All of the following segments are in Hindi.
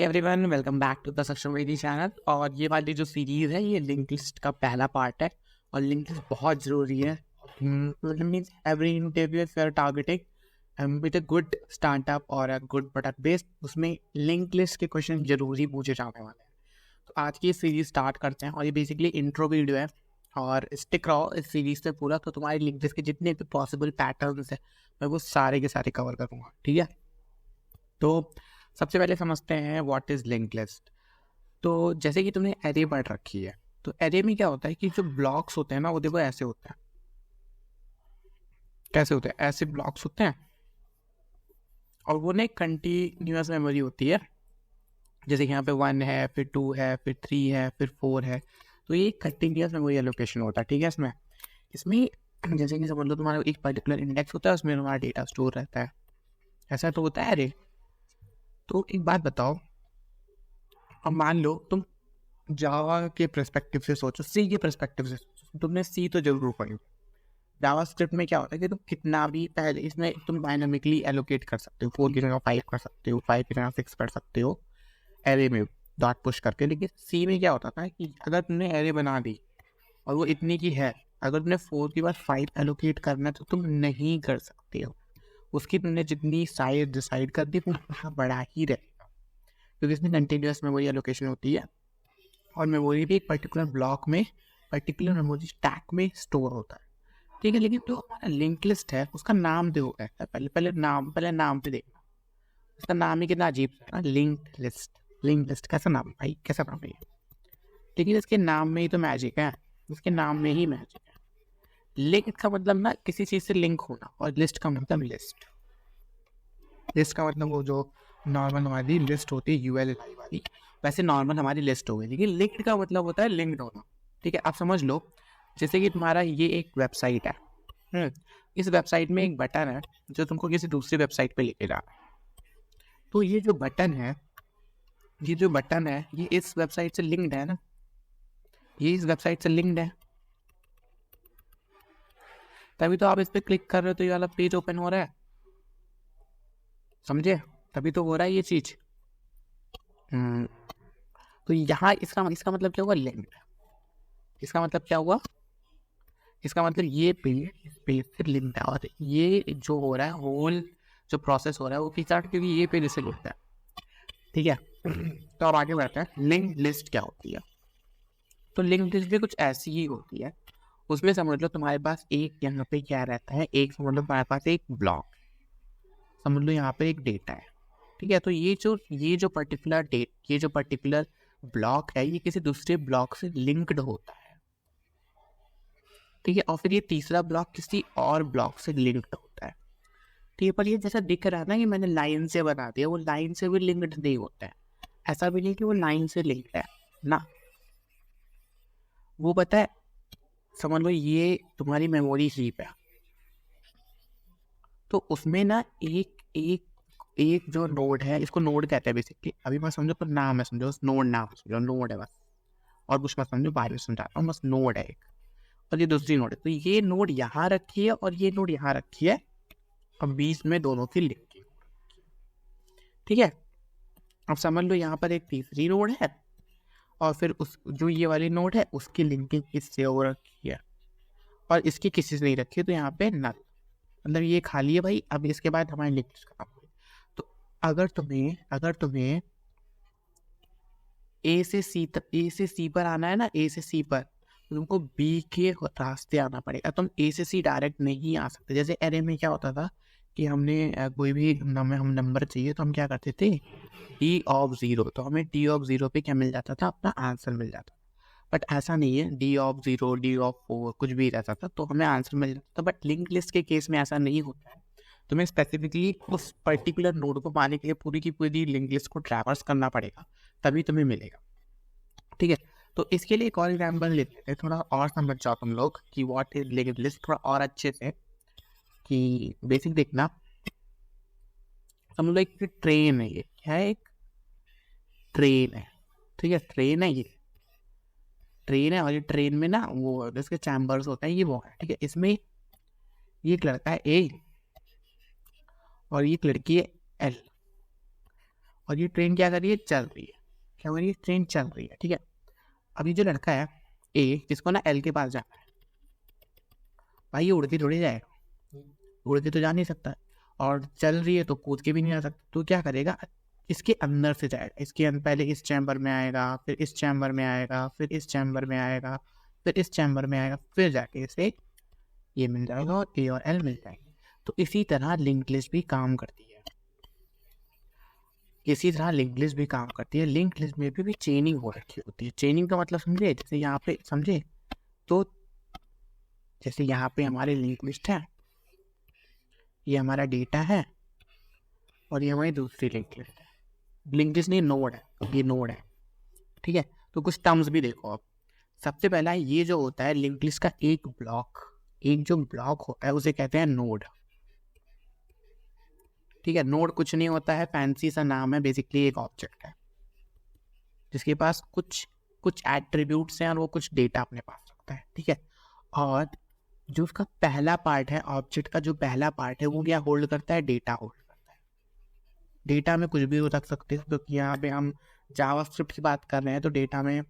Everyone, welcome back to the Saksham Vedi channel. और ये वाली जो सीरीज है ये लिंक लिस्ट का पहला पार्ट है और लिंक लिस्ट बहुत ज़रूरी है। Means every interview if you are targeting with a good startup और अ गुड प्रोडक्ट बेस्ड, उसमें लिंक लिस्ट के क्वेश्चन जरूरी पूछे जाने वाले हैं। तो आज की सीरीज स्टार्ट करते हैं और ये बेसिकली इंट्रो वीडियो है और स्टिक रहो इस सीरीज से पूरा। तो तुम्हारी लिंक लिस्ट के जितने भी पॉसिबल पैटर्न्स है मैं वो सारे के सारे कवर करूँगा, ठीक है। तो सबसे पहले समझते हैं व्हाट इज़ लिंक लिस्ट। तो जैसे कि तुमने एरे पढ़ रखी है, तो एरे में क्या होता है कि जो ब्लॉक्स होते हैं ना वो देखो ऐसे होते हैं। कैसे होते हैं? ऐसे ब्लॉक्स होते हैं और वो ना कंटिन्यूअस मेमोरी होती है। जैसे कि यहाँ पे 1 है, फिर 2 है, फिर 3 है, फिर 4 है। तो ये कंटिन्यूअस मेमोरी एलोकेशन होता है, ठीक है। इसमें जैसे कि समझ लो तुम्हारा एक पर्टिकुलर इंडेक्स होता है, उसमें तुम्हारा डेटा स्टोर रहता है। ऐसा तो होता है एरे। तो एक बात बताओ, अब मान लो तुम जावा के पर्सपेक्टिव से सोचो, सी के पर्सपेक्टिव से सोचो। तुमने सी तो जरूर पढ़ी। जावा स्क्रिप्ट में क्या होता है कि तुम कितना भी पहले इसमें तुम डायनामिकली एलोकेट कर सकते हो। 4 की जगह 5 कर सकते हो, 5 की जगह 6 कर सकते हो एरे में डॉट पुश करके। लेकिन सी में क्या होता था कि अगर तुमने एरे बना दी और वो इतनी की है, अगर तुमने 4 के बाद 5 एलोकेट करना है तो तुम नहीं कर सकते हो। उसकी तुमने जितनी साइज डिसाइड कर दी वो बड़ा ही रहेगा, क्योंकि इसमें कंटिन्यूअस मेमोरी एलोकेशन होती है और मेमोरी भी एक पर्टिकुलर ब्लॉक में, पर्टिकुलर मेमोरी स्टैक में स्टोर होता है, ठीक है। लेकिन जो हमारा लिंक लिस्ट है उसका नाम देखो है, पहले नाम पे देखना। उसका नाम ही कितना अजीब है ना, लिंक लिस्ट कैसा नाम भाई, कैसा नाम है ये? लेकिन इसके नाम में ही तो मैजिक है, इसके नाम में ही मैजिक है। लिंक का मतलब ना किसी चीज से लिंक होना, और लिस्ट का मतलब लिस्ट का मतलब वो जो नॉर्मल हमारी लिस्ट होती है UL वाली, वैसे नॉर्मल हमारी लिस्ट हो गई। लेकिन लिंक्ड का मतलब होता है लिंक्ड होना, ठीक है। आप समझ लो जैसे कि तुम्हारा ये एक वेबसाइट है, इस वेबसाइट में एक बटन है जो तुमको किसी दूसरी वेबसाइट पे लेके जाना है। तो ये जो बटन है ये इस वेबसाइट से लिंक्ड है ना, ये इस वेबसाइट से लिंक्ड है, तभी तो आप इस पे क्लिक कर रहे हो तो ये वाला पेज ओपन हो रहा है, समझे? तभी तो हो रहा है ये चीज। तो यहाँ इसका मतलब क्या हुआ? लिंक्ड। इसका मतलब क्या हुआ? इसका मतलब ये पेज से लिंक्ड है और ये जो हो रहा है, होल जो प्रोसेस हो रहा है वो किस क्योंकि ये पेज से लिंक्ड है, ठीक है। तो अब आगे बढ़ते हैं, लिंक लिस्ट क्या होती है। तो लिंक लिस्ट भी कुछ ऐसी ही होती है। उसमें समझ लो तुम्हारे पास एक यहाँ पे क्या रहता है, एक समझ लो तुम्हारे पास एक ब्लॉक, समझ लो यहाँ पे एक डेटा है, ठीक है। तो ये जो पर्टिकुलर ब्लॉक है ये किसी दूसरे ब्लॉक से लिंक्ड होता है, ठीक है। और फिर ये तीसरा ब्लॉक किसी और ब्लॉक से लिंक्ड होता है, ठीक है। पर ये जैसा दिख रहा है ना कि मैंने लाइन से बना दिया, वो लाइन से भी लिंक्ड नहीं होता है। ऐसा भी नहीं कि वो लाइन से लिंक्ड है ना, वो पता है, समझ लो ये तुम्हारी मेमोरी हीप है, तो उसमें ना एक जो नोड है, इसको नोड कहते हैं बेसिकली। अभी मैं समझो तो नाम है, समझो नाम समझो, नोड है बस, और कुछ मत समझो, बाद में समझाता हूँ। बस नोड है एक और ये दूसरी नोड है। तो ये नोड यहाँ रखी है और ये नोड यहाँ रखी है और बीच में दोनों की लिंकिंग, ठीक है। अब समझ लो यहाँ पर एक तीसरी नोड है और फिर उस जो ये वाली नोड है उसकी लिंकिंग इससे हो रखी है और इसकी किसी से नहीं रखी है, तो यहाँ पे नल, मतलब ये खाली है भाई। अब इसके बाद हमारी लिंक खत्म हो गई। तो अगर तुम्हें ए से सी पर आना है ना, ए से सी पर, तो तुमको बी के रास्ते आना पड़ेगा। तुम ए से सी डायरेक्ट नहीं आ सकते। जैसे एरे में क्या होता था कि हमने कोई भी हम नंबर चाहिए तो हम क्या करते थे, डी ऑफ 0, तो हमें डी ऑफ 0 पे क्या मिल जाता था, अपना आंसर मिल जाता था। बट ऐसा नहीं है, डी ऑफ 0, डी ऑफ 4 कुछ भी रहता था तो हमें आंसर मिल जाता था। बट लिंक लिस्ट के केस में ऐसा नहीं होता है। तुम्हें स्पेसिफिकली उस पर्टिकुलर नोड को पाने के लिए पूरी की पूरी लिंक लिस्ट को ट्रैवर्स करना पड़ेगा, तभी तुम्हें मिलेगा, ठीक है। तो इसके लिए एक और एग्जाम्पल लेते हैं, थोड़ा और समझ जाओ तुम लोग कि व्हाट इज लिंक लिस्ट, थोड़ा और अच्छे से। कि बेसिक देखना, समझ लो एक ट्रेन है, ये क्या है, एक ट्रेन है, ठीक है। ट्रेन है और ये ट्रेन में ना वो इसके चैम्बर्स होते हैं, ये वो है, ठीक है। इसमें ये एक लड़का है ए और ये एक लड़की है एल, और ये ट्रेन क्या कर रही है, चल रही है। क्या हो रही है, ट्रेन चल रही है, ठीक है। अब ये जो लड़का है ए, जिसको ना एल के पास जाना है, भाई ये उड़ के थोड़ी जाएगा, उड़ के तो जा नहीं सकता, और चल रही है तो कूद के भी नहीं जा सकता। तो क्या करेगा, इसके अंदर से जाएगा, इसके अंदर पहले इस चैम्बर में आएगा, फिर इस चैम्बर में आएगा, फिर इस चैम्बर में आएगा, फिर इस चैम्बर में आएगा, फिर जाके इसे ये मिल जाएगा और ए और एल मिल जाएंगे। तो इसी तरह लिंक लिस्ट भी काम करती है, इसी तरह लिंक लिस्ट भी काम करती है। लिंक लिस्ट में भी चेनिंग हो रखी होती है। चेनिंग का मतलब समझे, जैसे यहाँ पे समझे तो जैसे यहाँ पे हमारे लिंक लिस्ट है, ये हमारा डेटा है, और ये हमारी दूसरी लिंक लिस्ट है। लिंक लिस्ट नहीं, नोड है, ये नोड है, ठीक है। तो कुछ टर्म्स भी देखो आप। सबसे पहला ये जो होता है लिंक लिस्ट का एक ब्लॉक, एक जो ब्लॉक होता है उसे कहते हैं नोड, ठीक है। नोड कुछ नहीं होता है, फैंसी सा नाम है, बेसिकली एक ऑब्जेक्ट है जिसके पास कुछ कुछ एट्रीब्यूट्स हैं और वो कुछ डेटा अपने पास रखता है, ठीक है। और जो उसका पहला पार्ट है, ऑब्जेक्ट का जो पहला पार्ट है, वो क्या होल्ड करता है, डेटा होल्ड करता है। डेटा में कुछ भी रख सकते हैं, क्योंकि यहाँ पे हम जावास्क्रिप्ट की बात कर रहे हैं, तो डेटा में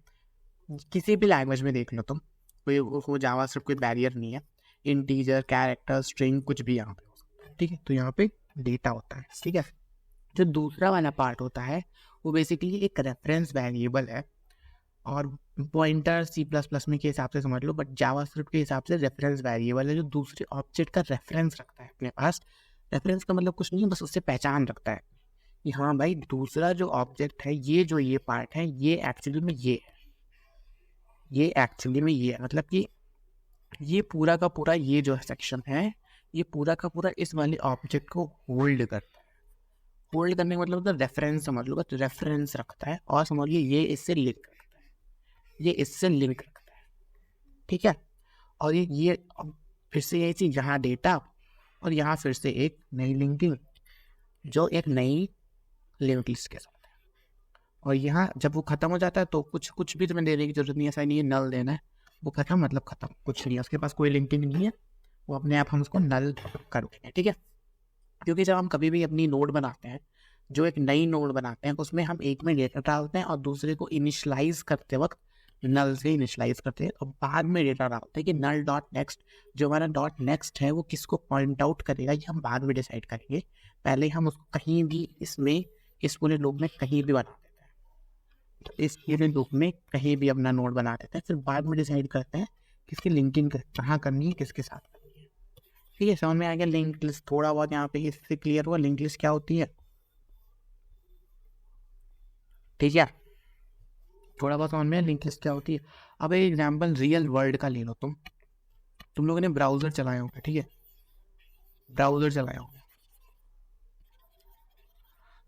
किसी भी लैंग्वेज में देख लो तुम, कोई जावास्क्रिप्ट कोई बैरियर नहीं है। इंटीजर, कैरेक्टर, स्ट्रिंग, कुछ भी यहाँ पे हो सकता है, ठीक है। तो यहाँ पे डेटा होता है, ठीक है। जो दूसरा वाला पार्ट होता है वो बेसिकली एक रेफरेंस वेरिएबल है, और पॉइंटर सी प्लस प्लस में के हिसाब से समझ लो, बट जावास्क्रिप्ट के हिसाब से रेफरेंस वेरिएबल है जो दूसरे ऑब्जेक्ट का रेफरेंस रखता है अपने पास। रेफरेंस का मतलब कुछ नहीं है, बस उससे पहचान रखता है कि हाँ भाई दूसरा जो ऑब्जेक्ट है, ये जो ये पार्ट है, ये एक्चुअली में ये है, ये एक्चुअली में ये है। मतलब कि ये पूरा का पूरा ये जो सेक्शन है, ये पूरा का पूरा इस वाले ऑब्जेक्ट को होल्ड करता है। होल्ड करने का मतलब रेफरेंस समझ लो, बस रेफरेंस रखता है, और समझिए ये इससे लिंक रखता है, ये इससे लिंक रखता है, ठीक है। और ये फिर से यही चीज, यहाँ डेटा और यहाँ फिर से एक नई लिंकिंग, जो एक नई लिंक लिस्ट के साथ है। और यहाँ जब वो खत्म हो जाता है तो कुछ भी तुम्हें देने की जरूरत नहीं है, ऐसा नहीं है नल देना है, वो खत्म मतलब खत्म, कुछ नहीं है, उसके पास कोई लिंकिंग नहीं है, वो अपने आप हम उसको नल कर देंगे, ठीक है। क्योंकि जब हम कभी भी अपनी नोड बनाते हैं, जो एक नई नोड बनाते हैं, उसमें हम एक में डेटा डालते हैं और दूसरे को इनिशलाइज करते वक्त नल से इनिशलाइज करते हैं, और बाद में डेटा डालते हैं कि नल डॉट नेक्स्ट, जो हमारा डॉट नेक्स्ट है वो किसको पॉइंट आउट करेगा, ये हम बाद में डिसाइड करेंगे। पहले हम उसको कहीं भी इसमें, इस पूरे लूप में कहीं भी बना देते हैं, तो इस पूरे लूप में कहीं भी अपना नोड बना देते हैं, फिर बाद में डिसाइड करते हैं किसकी लिंकिंग कहाँ करनी है, किसके साथ करनी है, ठीक है। समझ में आ गया लिंक लिस्ट, थोड़ा बहुत यहाँ पे इससे क्लियर हुआ लिंक लिस्ट क्या होती है, ठीक है। थोड़ा बहुत समझ में लिंक लिस्ट क्या होती है। अब एक एग्जांपल रियल वर्ल्ड का ले लो, तुम लोगों ने ब्राउजर चलाए होंगे, ठीक है, ब्राउजर चलाए होंगे।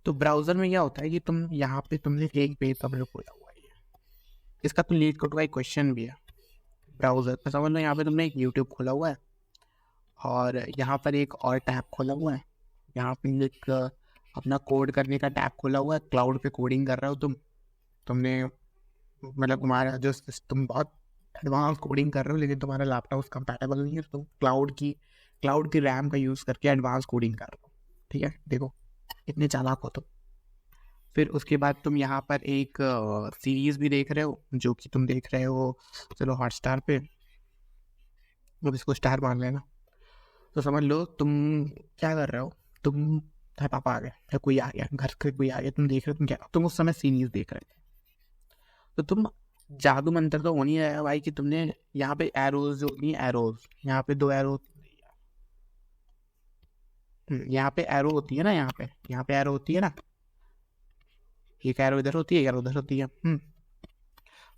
तो ब्राउजर में क्या होता है कि तुम यहाँ पे तुमने एक पेज सब लोग खोला हुआ है, इसका तो लीड कोड का एक क्वेश्चन भी है ब्राउजर पे। समझ लो यहाँ पे तुमने एक यूट्यूब खोला हुआ है, और यहाँ पर एक और टैब खोला हुआ है, यहाँ पे एक अपना कोड करने का टैब खोला हुआ है, क्लाउड पे कोडिंग कर रहे हो तुमने मतलब तुम्हारा जो तुम बहुत एडवांस कोडिंग कर रहे हो, लेकिन तुम्हारा लैपटॉप कंपैटिबल नहीं है, तुम क्लाउड की रैम का यूज़ करके एडवांस कोडिंग कर रहे हो, ठीक है। देखो इतने चालाक हो तुम। फिर उसके बाद तुम यहाँ पर एक सीरीज़ भी देख रहे हो, जो कि तुम देख रहे हो चलो हॉटस्टार पे, अब इसको स्टार मान लेना। तो समझ लो तुम क्या कर रहे हो, तुम पापा आ गए या कोई आ गया, घर के कोई आ गया, तुम देख रहे हो, तुम उस समय सीरीज देख रहे थे, तो तुम जादू मंत्र तो हो नहीं रहा है भाई कि तुमने यहाँ पे एरोज जो नहीं, एरोज यहाँ पे 2 एरो, यहाँ पे एरो होती है ना, यहाँ पे एरो होती है ना, एक एरो इधर होती है, एक एरो उधर होती है।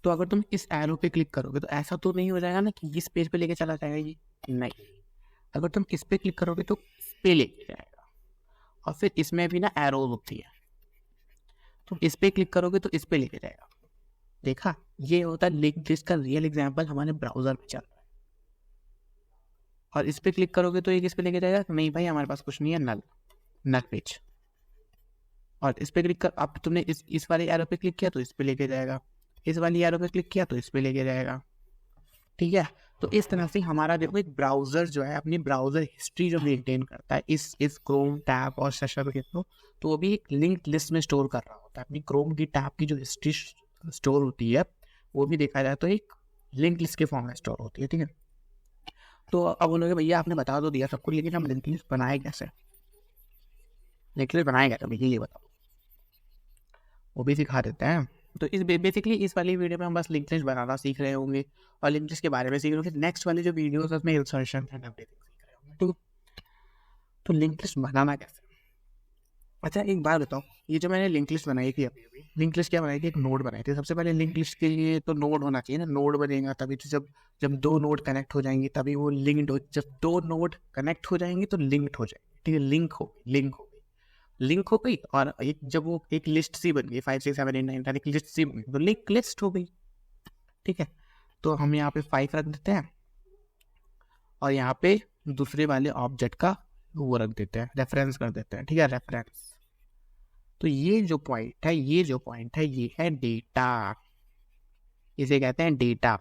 तो अगर तुम इस एरो पे क्लिक करोगे तो ऐसा तो नहीं हो जाएगा ना कि इस पेज पे लेके चला जाएगा ये, नहीं। अगर तुम इस पे क्लिक करोगे तो इस पे लेके जाएगा, और फिर इसमें भी ना एरो होती है, तुम इस पे क्लिक करोगे तो इस पे लेके जाएगा। देखा, ये होता है लिंक लिस्ट का रियल एग्जांपल हमारे ब्राउजर में चल रहा है। और इस पे क्लिक करोगे तो ये किस पे लेके जाएगा, नहीं भाई हमारे पास कुछ नहीं है, नल पेज। और इस पे क्लिक कर, अब तुमने इस वाले एरो पे क्लिक किया तो इस पे लेके जाएगा, इस वाली एरो पे क्लिक किया तो इस पे लेके जाएगा, ठीक है। तो इस तरह से हमारा देखो एक ब्राउज़र जो है अपनी ब्राउज़र हिस्ट्री जो मेंटेन करता है इस क्रोम टैब और सेशन के थ्रू, तो वो भी एक लिंक्ड लिस्ट में स्टोर कर रहा होता है अपनी क्रोम की टैब की जो हिस्ट्री स्टोर होती है, वो भी देखा जाए तो एक लिंक लिस्ट के फॉर्म में स्टोर होती है। ठीक है, तो अब उन्होंने भैया आपने बता तो दिया सबको, लेकिन हम लिंक लिस्ट बनाए कैसे, लिंक लिस्ट बनाए कैसे भैया ये बताओ, वो भी सिखा देते हैं। तो इस बेसिकली इस वाली वीडियो में हम बस लिंक लिस्ट बनाना सीख रहे होंगे और लिंक लिस्ट के बारे में सीख रहे होंगे। नेक्स्ट वाली जो वीडियो है उसमें इंसर्शन एंड एवरीथिंग सीख रहे होंगे। ठीक, तो लिंक लिस्ट बनाना कैसे। अच्छा एक बात बताओ, ये जो मैंने लिंक लिस्ट बनाई थी अभी अभी, लिंक लिस्ट क्या बनाई थी, एक नोड बनाई थी। सबसे पहले लिंक लिस्ट के लिए तो नोड होना चाहिए ना, नोड बनेगा तभी तो जब जब दो नोड कनेक्ट हो जाएंगे तभी वो लिंक्ड हो, जब दो नोड कनेक्ट हो जाएंगे तो लिंक्ड हो जाएंगे। ठीक है, लिंक हो गई और एक जब वो एक लिस्ट सी बन गई 5 6 7 8 9 10 एक लिस्ट सी बन गई तो लिंक लिस्ट हो गई। ठीक है, तो हम यहाँ पे 5 रख देते हैं और यहाँ पे दूसरे वाले ऑब्जेक्ट का वो रख देते हैं, रेफरेंस कर देते हैं। ठीक है, रेफरेंस। तो ये जो पॉइंट है ये है डेटा, इसे कहते हैं डेटा।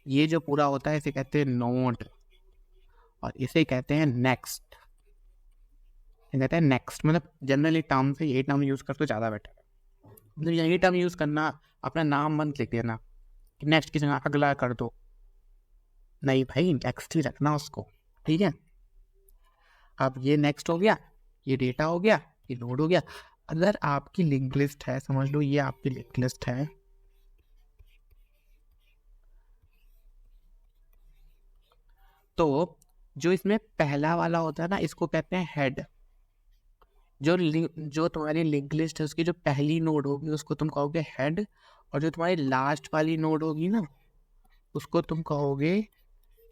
ये जो पूरा होता है इसे कहते हैं नोड और इसे कहते हैं नेक्स्ट। कहते हैं नेक्स्ट, मतलब जनरली टर्म से ये टर्म यूज करते ज़्यादा बेटर है। मतलब यही टर्म यूज करना, अपना नाम मत लिख देना कि नेक्स्ट की जगह अगला कर दो, नहीं भाई नेक्स्ट ही रखना उसको। ठीक है, अब ये नेक्स्ट हो गया, ये डेटा हो गया, ये नोड हो गया। अगर आपकी लिंक लिस्ट है, समझ लो ये आपकी लिंक लिस्ट है, तो जो इसमें पहला वाला होता है ना इसको कहते हैं हेड। जो तुम्हारी लिंक लिस्ट है उसकी जो पहली नोड होगी उसको तुम कहोगे हेड, और जो तुम्हारी लास्ट वाली नोड होगी ना उसको तुम कहोगे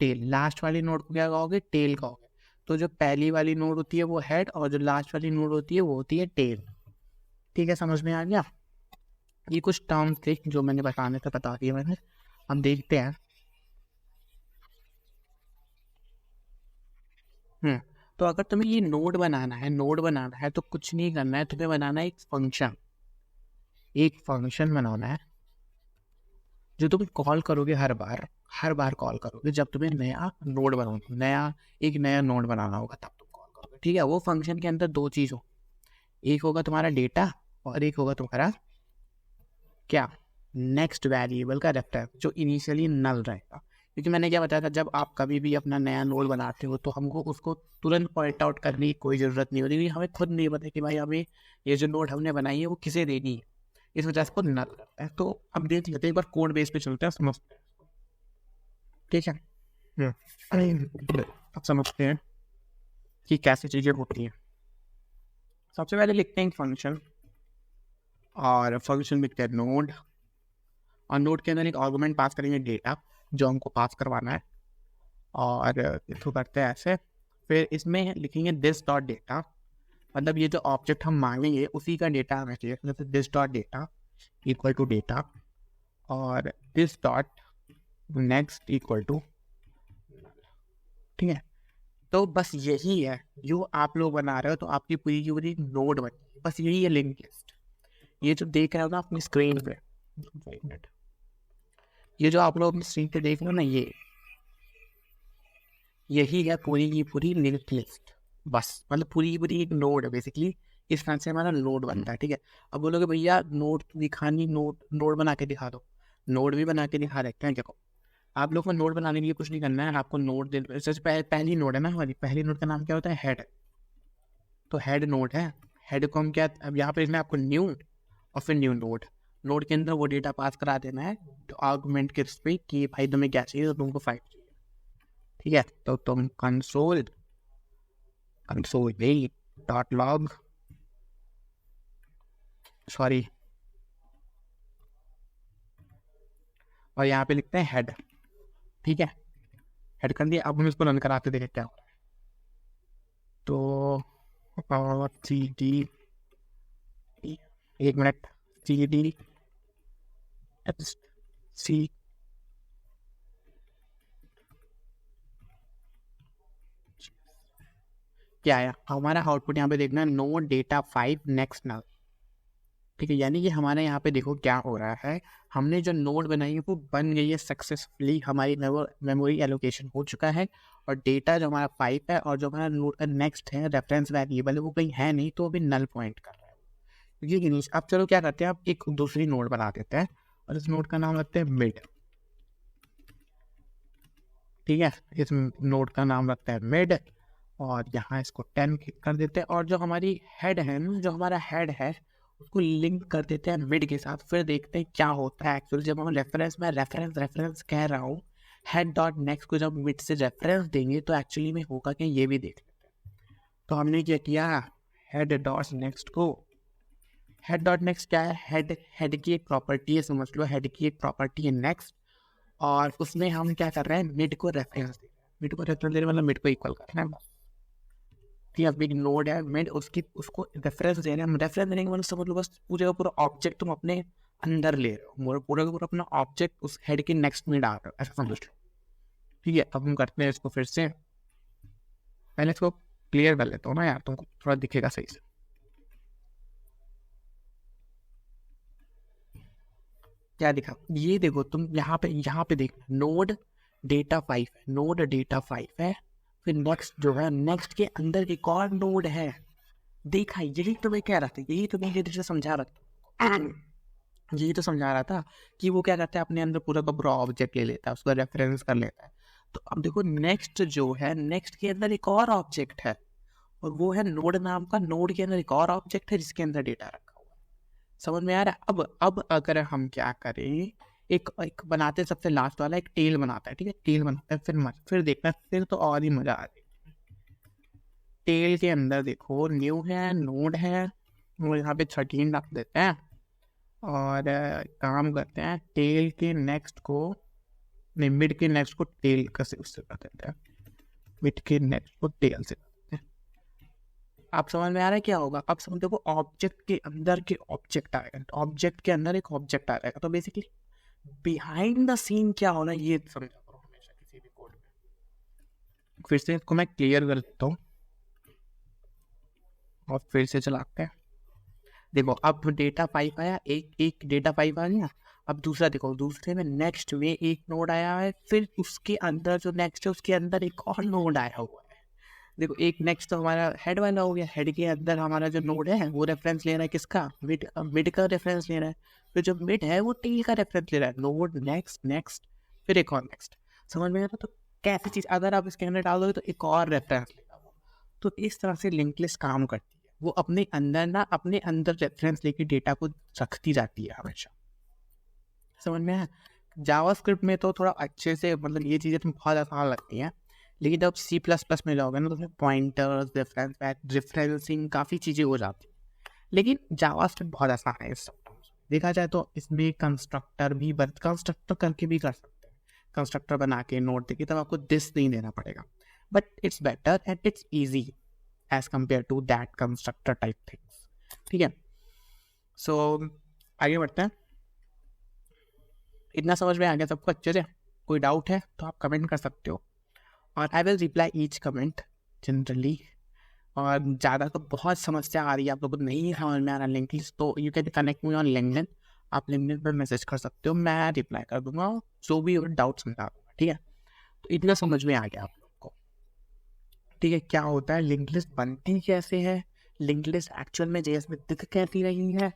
टेल। लास्ट वाली नोड को क्या कहोगे, टेल कहोगे। तो जो पहली वाली नोड होती है वो हेड और जो लास्ट वाली नोड होती है वो होती है टेल। ठीक है, समझ में आ गया। ये कुछ टर्म्स थे जो मैंने बताने से बता दिया मैंने। हम देखते हैं। तो अगर तुम्हें ये नोड बनाना है तो कुछ नहीं करना है, तुम्हें बनाना है एक फंक्शन बनाना है जो तुम कॉल करोगे हर बार कॉल करोगे जब तुम्हें नया नोड बनाना होगा तब तुम कॉल करोगे। ठीक है, वो फंक्शन के अंदर दो चीज हो, एक होगा तुम्हारा डेटा और एक होगा तुम्हारा क्या, नेक्स्ट वेरिएबल का रेफरेंस जो इनिशियली नल रहेगा। क्योंकि मैंने क्या बताया था, जब आप कभी भी अपना नया नोड बनाते हो तो हमको उसको तुरंत पॉइंट आउट करने की कोई ज़रूरत नहीं होती, हमें खुद नहीं पता कि भाई हमें ये जो नोड हमने बनाई है वो किसे देनी है, इस वजह से को नल करता है। तो अब देख लेते हैं, एक बार कोड बेस पे चलते हैं, समझते हैं। ठीक है, अब समझते हैं कि कैसी चीज़ें होती हैं। सबसे पहले लिखते हैं फंक्शन, और फंक्शन लिखते हैं नोड, और नोड के अंदर एक आर्गुमेंट पास करेंगे डेटा जो हमको पास करवाना है, और इसको करते हैं ऐसे। फिर इसमें लिखेंगे दिस डॉट डेटा, मतलब ये जो ऑब्जेक्ट हम मांगेंगे उसी का डेटा हमें चाहिए, जैसे this dot data equal to data और this dot next equal to. ठीक है, तो बस यही है जो आप लोग बना रहे हो, तो आपकी पूरी की पूरी नोड बनी, बस यही है लिंक लिस्ट। ये जो देख रहे हो ना अपनी स्क्रीन पे, ये जो आप लोग अपनी स्क्रीन पे देख रहे हो ना, यही है पूरी की पूरी लिंक लिस्ट। बस मतलब पूरी की पूरी एक नोड है बेसिकली, इस तरह से हमारा नोड बनता है। ठीक है, अब बोलोगे भैया नोड दिखानी, नोड बना के दिखा दो, नोड भी बना के दिखा देते हैं। देखो आप लोग को नोड बनाने के लिए कुछ नहीं करना है, आपको नोड सबसे पहली नोड है ना हमारी, पहली नोड का नाम क्या होता है, हेड। तो हेड नोड है, हेड को हम क्या, अब यहाँ पे इसमें आपको न्यू और फिर न्यू नोड के अंदर वो डेटा पास करा देना है तो आर्गुमेंट के उस पर कि भाई तुम्हें क्या चाहिए, तो तुमको 5 चाहिए। ठीक है, तो तुम कंसोल डॉट लॉग, सॉरी, और यहाँ पे लिखते हैं हेड। ठीक है, हेड कर दिया। अब हम इसको रन कराते देखें क्या हो रहा है। तो सी डी, एक मिनट, सी डी सी, क्या आया हमारा आउटपुट, यहाँ पे देखना है नो डेटा 5 नेक्स्ट नल। ठीक है, यानी कि हमारे यहाँ पे देखो क्या हो रहा है, हमने जो नोड बनाई है वो बन गई है सक्सेसफुली, हमारी मेमोरी एलोकेशन हो चुका है, और डेटा जो हमारा 5 है और जो हमारा नोड का नेक्स्ट है रेफरेंस वेरिएबल है वो कहीं है नहीं, तो अभी नल पॉइंट कर रहा है क्योंकि नहीं। अब चलो क्या करते हैं, आप एक दूसरी नोड बना देते हैं और इस नोड का नाम रखते हैं मिड। ठीक है, इस नोड का नाम रखते हैं मिड, और यहाँ इसको 10 कर देते हैं, और जो हमारी हेड है ना, जो हमारा हेड है उसको लिंक कर देते हैं मिड के साथ। फिर देखते हैं क्या होता है एक्चुअली जब हम रेफरेंस में रेफरेंस कह रहा हूँ, हेड डॉट नेक्स्ट को जब मिड से रेफरेंस देंगे तो एक्चुअली में होगा क्या, ये भी देख लेते हैं। तो हमने क्या किया, हेड डॉट नेक्स्ट को, हेड डॉट नेक्स्ट क्या है, हेड की एक प्रॉपर्टी है, समझ लो हेड की एक प्रॉपर्टी है नेक्स्ट, और उसमें हम क्या कर रहे हैं, मिड को रेफरेंस दे रहे हैं। मिड को रेफरेंस दे रहे मतलब मिड को इक्वल करना है। ठीक है, बिग नोड है मिड, उसको रेफरेंस दे रहे हैं। रेफरेंस देने के मतलब समझ लो बस पूरे का पूरा ऑब्जेक्ट तुम अपने अंदर ले रहे हो, पूरा का पूरा अपना ऑब्जेक्ट उस हेड के नेक्स्ट में डाल रहे हो, ऐसा समझ लो। ठीक है, अब हम करते हैं इसको फिर से, पहले इसको क्लियर कर लेता हूँ ना यार, तुमको थोड़ा दिखेगा सही से। क्या दिखा, ये देखो तुम यहाँ पे देख, नोड डेटा 5 है, नोड डेटा 5 है, फिर नेक्स्ट जो है, नेक्स्ट के अंदर एक और नोड है। देखा, यही तो मैं कह रहा था, यही तो मैं ये समझा रहा था, यही तो समझा रहा था कि वो क्या करता है, अपने अंदर पूरा का पूरा ऑब्जेक्ट ले लेता है, उसका रेफरेंस कर लेता है। तो अब देखो नेक्स्ट जो है, नेक्स्ट के अंदर एक और ऑब्जेक्ट है, और वो है नोड नाम का, नोड के अंदर एक और ऑब्जेक्ट है जिसके अंदर डेटा रखा हुआ है। समझ में आ रहा है। अब अगर हम क्या करें, एक बनाते हैं, सबसे लास्ट वाला एक टेल बनाता है। ठीक है, टेल बनाता है, फिर देखना, फिर तो और ही मजा आ जाएगा। टेल के अंदर देखो न्यू है, नोड है, और यहाँ पे 13 रख देते हैं, और काम करते हैं टेल के नेक्स्ट को, नहीं मिड के नेक्स्ट को टेल से उससे कर देते हैं, मिड के नेक्स्ट को टेल से करते हैं। आप समझ में आ रहा है क्या होगा, अब समझ देखो ऑब्जेक्ट के अंदर के ऑब्जेक्ट आएगा, ऑब्जेक्ट के अंदर एक ऑब्जेक्ट आ जाएगा, तो बेसिकली बिहाइंड द सीन क्या होना ये समझा करो हमेशा किसी भी कोड में। फिर से इसको मैं क्लियर कर देता हूँ और फिर से चलाते हैं। देखो अब डेटा 5 आया, एक डेटा 5 आ गया। अब दूसरा देखो, दूसरे में नेक्स्ट में एक नोड आया है, फिर उसके अंदर जो नेक्स्ट है उसके अंदर एक और नोड आया हुआ है। देखो एक नेक्स्ट तो हमारा हेड वाला हो गया, हेड के अंदर हमारा जो नोड है वो रेफरेंस ले रहा है किसका, मिड का रेफरेंस ले रहा है, फिर जो मिड है वो टेल का रेफरेंस ले रहा है, नोड नेक्स्ट फिर एक और नेक्स्ट। समझ में आ रहा। तो कैसी चीज़ अगर आप इसके अंदर डाल दोगे तो एक और रेफरेंस लेगा वो। तो इस तरह से लिंक लिस्ट काम करती है, वो अपने अंदर रेफरेंस लेके डेटा को रखती जाती है हमेशा। समझ में है। जावास्क्रिप्ट में तो थोड़ा अच्छे से, मतलब ये चीज़ें तुम्हें बहुत आसान लगती हैं, लेकिन जब C++ में जाओगे ना तो उसमें पॉइंटर्स, रेफरेंसिंग काफ़ी चीज़ें हो जाती हैं। लेकिन जावास्क्रिप्ट बहुत आसान है इस सब देखा जाए तो। इसमें कंस्ट्रक्टर करके भी कर सकते हैं, कंस्ट्रक्टर बना के नोट देके, तब आपको दिस नहीं देना पड़ेगा, but it's better and it's easy as compare to that constructor type things. ठीक है, सो आगे बढ़ते हैं। इतना समझ में आ गया सबको अच्छे से? कोई डाउट है तो आप कमेंट कर सकते हो, और I will reply each comment generally. और ज़्यादा तो बहुत समस्या आ रही है, आप लोगों को नहीं समझ में आ रहा लिंक लिस्ट, तो you can connect me on LinkedIn. आप लिंक्डइन पर मैसेज कर सकते हो, मैं रिप्लाई कर दूंगा, जो भी डाउट समझा दूंगा। ठीक है, तो इतना समझ में आ गया आप लोग को। ठीक है, क्या होता है, लिंक लिस्ट बनती कैसे है, लिंक लिस्ट एक्चुअल में JS में दिख कैसी रही है,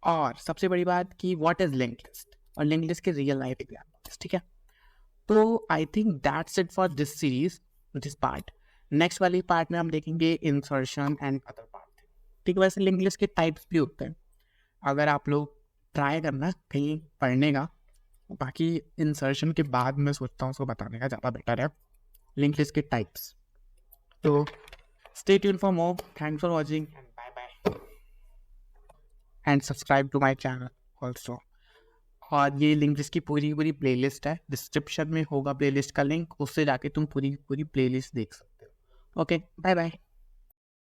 और सबसे बड़ी बात कि व्हाट इज लिंक लिस्ट, और लिंक लिस्ट के रियल लाइफ एग्जाम्पल्स। ठीक है, तो I think that's it for this series, this part. Next वाली पार्ट में हम देखेंगे इंसर्शन एंड अदर पार्ट। ठीक है, वैसे लिंक लिस्ट के टाइप्स भी होते हैं, अगर आप लोग ट्राई करना कहीं पढ़ने का। बाकी इंसर्शन के बाद मैं सोचता हूँ उसको बताने का ज़्यादा बेटर है, लिंक लिस्ट के टाइप्स। तो stay tuned for more, thanks for watching and bye bye, and subscribe to my channel also. और ये लिंक लिस्ट की पूरी प्लेलिस्ट है, डिस्क्रिप्शन में होगा प्लेलिस्ट का लिंक, उससे जाके तुम पूरी प्लेलिस्ट देख सकते हो। Okay, bye bye.